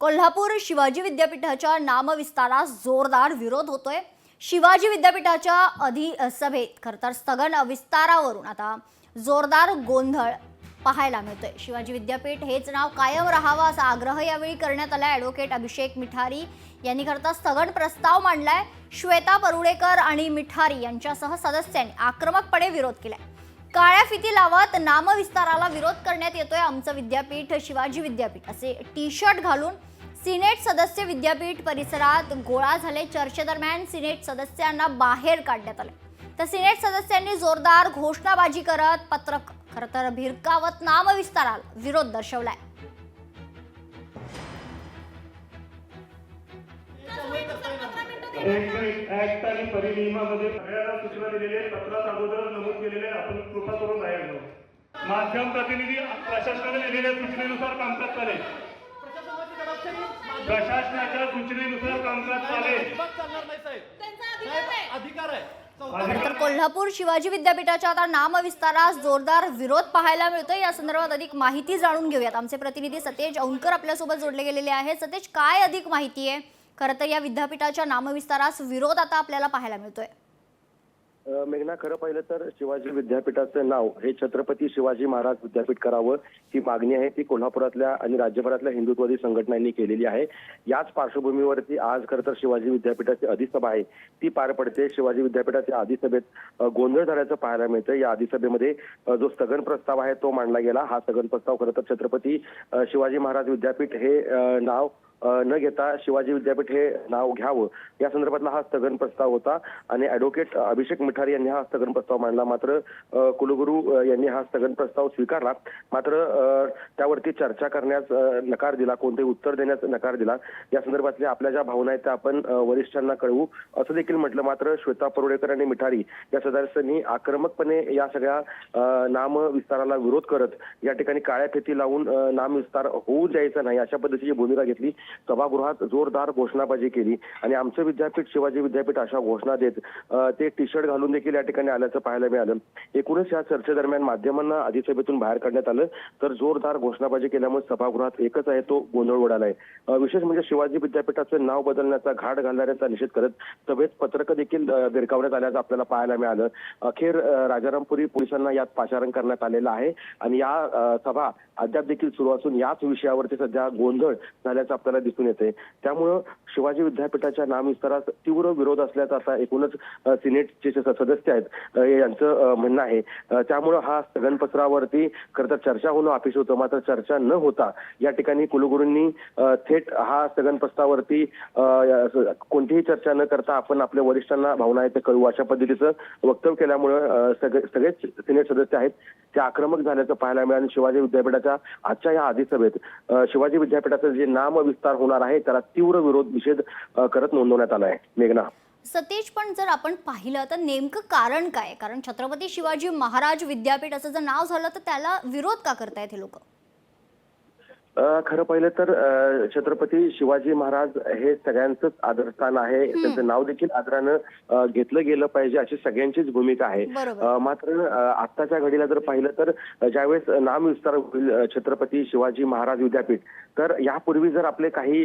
कोल्हापूर शिवाजी विद्यापीठाच्या नामविस्तारास जोरदार विरोध होतोय। शिवाजी विद्यापीठाच्या अधिसभेत खरतर स्थगन विस्तारावरून आता जोरदार गोंधळ पाहायला मिळतोय। शिवाजी विद्यापीठ हेच नाव कायम राहावं असा आग्रह यावेळी करण्यात आला। ॲडव्होकेट अभिषेक मिठारी यांनी खरतर स्थगन प्रस्ताव मांडलाय। श्वेता परुळेकर आणि मिठारी यांच्यासह सदस्यांनी आक्रमकपणे विरोध केलाय। काळ्या फिती लावत नामविस्ताराला विरोध करण्यात येतोय। आमचं विद्यापीठ शिवाजी विद्यापीठ असे टी-शर्ट घालून सिनेट सदस्य विद्यापीठ परिसरात गोळा झाले। चर्चेदरम्यान सिनेट सदस्यांना बाहेर काढण्यात आले, तर सिनेट सदस्यांनी जोरदार घोषणाबाजी करत पत्रक खरतर भिरकावत नामविस्ताराला विरोध दर्शवलाय। ऍक्ट आणि परिनियमामध्ये सगळ्या सूचना दिलेले पत्रात अगोदर नमूद केलेले आपण कृपा करून बाहेर घेऊ। माध्यम प्रतिनिधी प्रशासनाने दिलेल्या सूचनेनुसार कामकाज चालेल। प्रशासनाच्या सूचनेनुसार कामकाज चालेल। अधिकार आहे। तर कोल्हापूर शिवाजी विद्यापीठाच्या आता नामविस्तारास जोरदार विरोध पाहायला मिळतोय। या संदर्भात अधिक माहिती जाणून घेऊयात। आमचे प्रतिनिधी सतेज औंधकर आपल्यासोबत जोडले गेलेले आहेत। सतेज, काय अधिक माहिती आहे? खरं तर या विद्यापीठाच्या नामविस्तारास विरोध आता आपल्याला पाहायला मिळतोय। मेघना, खरं पाहिलं तर शिवाजी विद्यापीठाचं नाव हे छत्रपती शिवाजी महाराज विद्यापीठ करावं ही मागणी आहे ती कोल्हापुरातल्या आणि राज्यभरातल्या हिंदुत्ववादी संघटनांनी केलेली आहे। याच पार्श्वभूमीवरती आज खरं तर शिवाजी विद्यापीठाची अधिसभा आहे ती पार पडते। शिवाजी विद्यापीठाच्या अधिसभेत गोंधळ झाल्याचं पाहायला मिळतं। या अधिसभेमध्ये जो स्थगन प्रस्ताव आहे तो मांडला गेला। हा स्थगन प्रस्ताव खरं तर छत्रपती शिवाजी महाराज विद्यापीठ हे नाव न घेता शिवाजी विद्यापीठ हे नाव घ्यावं या संदर्भातला हा स्थगन प्रस्ताव होता आणि ॲडव्होकेट अभिषेक मिठारी यांनी हा स्थगन प्रस्ताव मांडला। मात्र कुलगुरू यांनी हा स्थगन प्रस्ताव स्वीकारला। मात्र त्यावरती चर्चा करण्यास नकार दिला, कोणतेही उत्तर देण्यास नकार दिला। या संदर्भातल्या आपल्या ज्या भावना आहेत त्या आपण वरिष्ठांना कळवू असं देखील म्हटलं। मात्र श्वेता परुळेकर आणि मिठारी या सदस्यांनी आक्रमकपणे या सगळ्या नाम विस्ताराला विरोध करत या ठिकाणी काळ्या फिती लावून नाम विस्तार होऊ द्यायचा नाही अशा पद्धतीची भूमिका घेतली। सभागृहात जोरदार घोषणाबाजी केली आणि आमचं विद्यापीठ शिवाजी विद्यापीठ अशा घोषणा देत ते टी-शर्ट घालून देखील या ठिकाणी आल्याचं पाहायला मिळालं। एकूणच या चर्चेदरम्यान माध्यमांना अधिसभेतून बाहेर काढण्यात आलं, तर जोरदार घोषणाबाजी केल्यामुळे सभागृहात एकच आहे तो गोंधळ उडालाय। विशेष म्हणजे शिवाजी विद्यापीठाचं नाव बदलण्याचा घाट घालणाऱ्यांचा निषेध करत सभेत पत्रक देखील भिरकावण्यात आल्याचं आपल्याला पाहायला मिळालं। अखेर राजारामपुरी पोलिसांना यात पाचारण करण्यात आलेलं आहे आणि या सभा अद्याप देखील सुरू असून याच विषयावरती सध्या गोंधळ झाल्याचं आपल्याला दिसून येते। त्यामुळं शिवाजी विद्यापीठाच्या नामविस्तारास तीव्र विरोध असल्याचं आता एकूणच सिनेटचे सदस्य आहेत यांचं म्हणणं आहे। त्यामुळं हा स्थगनपत्रावरती खरं तर चर्चा होणं अपेक्षित होतं, मात्र चर्चा न होता या ठिकाणी कुलगुरूंनी थेट हा स्थगन प्रस्तावावरती कोणतीही चर्चा न करता आपण आपल्या वरिष्ठांना भावना आहेत ते कळवू अशा पद्धतीचं वक्तव्य केल्यामुळं सगळेच सिनेट सदस्य आहेत ते आक्रमक झाल्याचं पाहायला मिळालं। शिवाजी विद्यापीठाच्या आजच्या या अधिसभेत शिवाजी विद्यापीठाचं जे नाम विस्तार होणार आहे त्याला तीव्र विरोध निषेध करत नोंदवण्यात आला आहे। मेघना, सतेज, पण जर आपण पाहिलं तर नेमकं कारण काय? कारण छत्रपती शिवाजी महाराज विद्यापीठ असं जर नाव झालं तर त्याला विरोध का करतायत हे लोक? खरं पाहिलं तर छत्रपती शिवाजी महाराज हे सगळ्यांचंच आदरस्थान आहे। त्यांचं नाव देखील आदरानं घेतलं गेलं पाहिजे अशी सगळ्यांचीच भूमिका आहे। मात्र आत्ताच्या घडीला जर पाहिलं तर ज्यावेळेस नाम विस्तार होईल छत्रपती शिवाजी महाराज विद्यापीठ, तर यापूर्वी जर आपले काही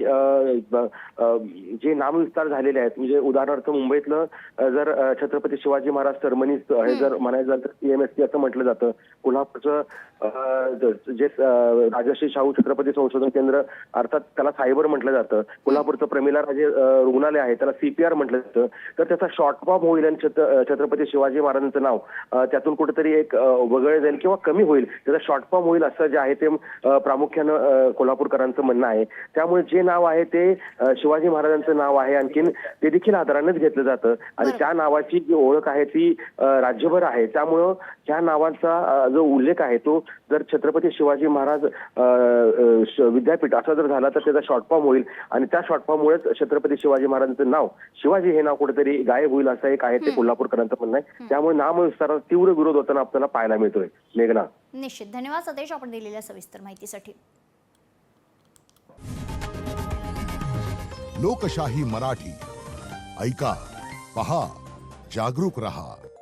जे नामविस्तार झालेले आहेत म्हणजे उदाहरणार्थ मुंबईतलं जर छत्रपती शिवाजी महाराज टर्मिनस हे जर म्हणायचं झालं तर CMST असं म्हटलं जातं। कोल्हापूरचं जे राजश्री शाहू छत्रपती संशोधन केंद्र अर्थात त्याला सायबर म्हटलं जातं। कोल्हापूरचं प्रमिला राजे रुग्णालय आहे त्याला CPR म्हटलं जातं। तर त्याचा शॉर्ट फॉर्म होईल आणि छत्रपती शिवाजी महाराजांचं नाव त्यातून कुठेतरी एक वगळलं जाईल किंवा कमी होईल, त्याचा शॉर्ट फॉर्म होईल असं जे आहे ते प्रामुख्यानं कोल्हापूरकरांचं म्हणणं आहे। त्यामुळे जे नाव आहे ते शिवाजी महाराजांचं नाव आहे, आणखीन ते देखील आदरानेच घेतलं जातं आणि त्या नावाची जी ओळख आहे ती राज्यभर आहे। त्यामुळं ह्या नावाचा जो उल्लेख आहे तो जर छत्रपती शिवाजी महाराज विद्यापीठ असा जर झाला तर त्याचा शॉर्ट फॉर्म होईल आणि त्या शॉर्ट फॉर्ममुळेच छत्रपती शिवाजी महाराजांचं नाव शिवाजी हे नाव कुठेतरी गायब होईल असं एक आहे ते कोल्हापूरकरांचं म्हणणं आहे। त्यामुळे नामविस्ताराला तीव्र विरोध होताना आपल्याला पाहायला मिळतोय। मेघना, निश्चित धन्यवाद सतेज आपण दिलेल्या सविस्तर माहितीसाठी। लोकशाही मराठी ऐका, पहा, जागरूक रहा।